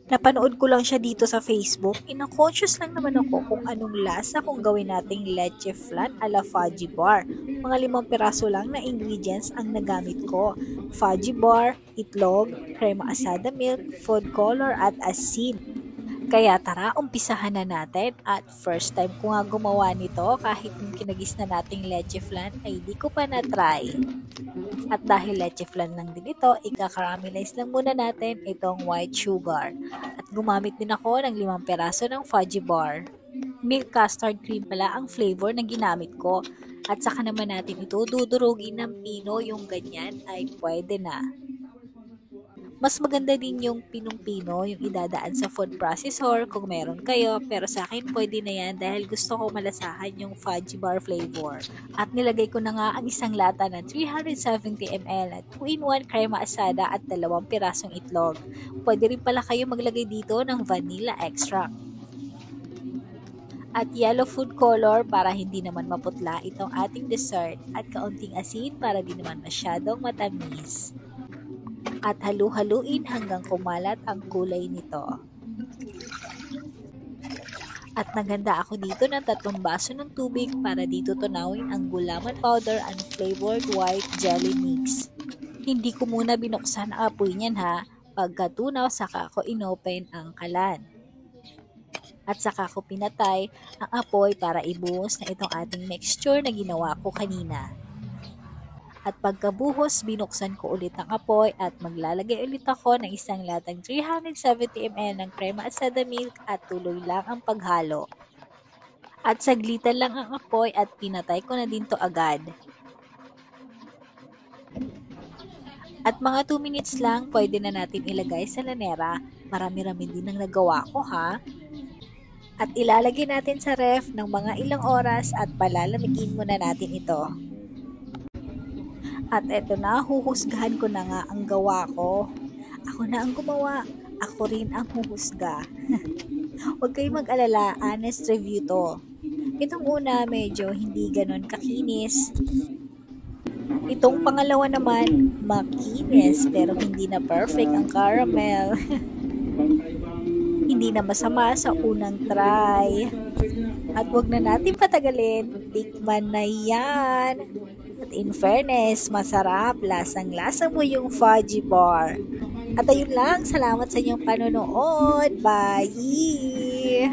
Napanood ko lang siya dito sa Facebook. Ina-conscious lang naman ako kung anong lasa kung gawin nating leche flan ala fudgy bar. Mga 5 piraso lang na ingredients ang nagamit ko. Fudgy bar, itlog, crema asada milk, food color at asin. Kaya tara, umpisahan na natin. At first time ko nga gumawa nito kahit yung kinagis na nating leche flan ay di ko pa na-try. At dahil leche flan lang din ito, ika-caramelize lang muna natin itong white sugar. At gumamit din ako ng 5 piraso ng fudgy bar. Milk custard cream pala ang flavor na ginamit ko. At saka naman natin ito dudurugin ng pino, yung ganyan ay pwede na. Mas maganda din yung pinong-pino, yung idadaan sa food processor kung meron kayo, pero sa akin pwede na yan dahil gusto ko malasahan yung fudgy bar flavor. At nilagay ko na nga ang isang lata ng 370 ml at 2-in-1 crema asada at 2 pirasong itlog. Pwede rin pala kayo maglagay dito ng vanilla extract. At yellow food color para hindi naman maputla itong ating dessert at kaunting asin para di naman masyadong matamis. At halu-haluin hanggang kumalat ang kulay nito. At naganda ako dito ng 3 baso ng tubig para dito tunawin ang gulaman powder and flavored white jelly mix. Hindi ko muna binuksan ang apoy niyan ha, pagkatunaw saka ko inopen ang kalan. At saka ko pinatay ang apoy para ibuhos na itong ating mixture na ginawa ko kanina. At pagkabuhos, binuksan ko ulit ang apoy at maglalagay ulit ako ng isang latang 370 ml ng crema asada milk at tuloy lang ang paghalo. At saglitan lang ang apoy at pinatay ko na din to agad. At mga 2 minutes lang, pwede na natin ilagay sa lanera. Marami-rami din ang nagawa ko ha. At ilalagay natin sa ref ng mga ilang oras at palalamigin muna natin ito. At eto na, huhusgahan ko na nga ang gawa ko. Ako na ang gumawa, ako rin ang huhusga. Huwag kayong mag-alala, honest review to. Itong una, medyo hindi ganon kakinis. Itong pangalawa naman, makinis pero hindi na perfect ang caramel. Hindi na masama sa unang try. At wag na natin patagalin, tikman na yan. At in fairness, masarap, lasang-lasa mo yung fudgy bar. At ayun lang, salamat sa inyong panonood. Bye!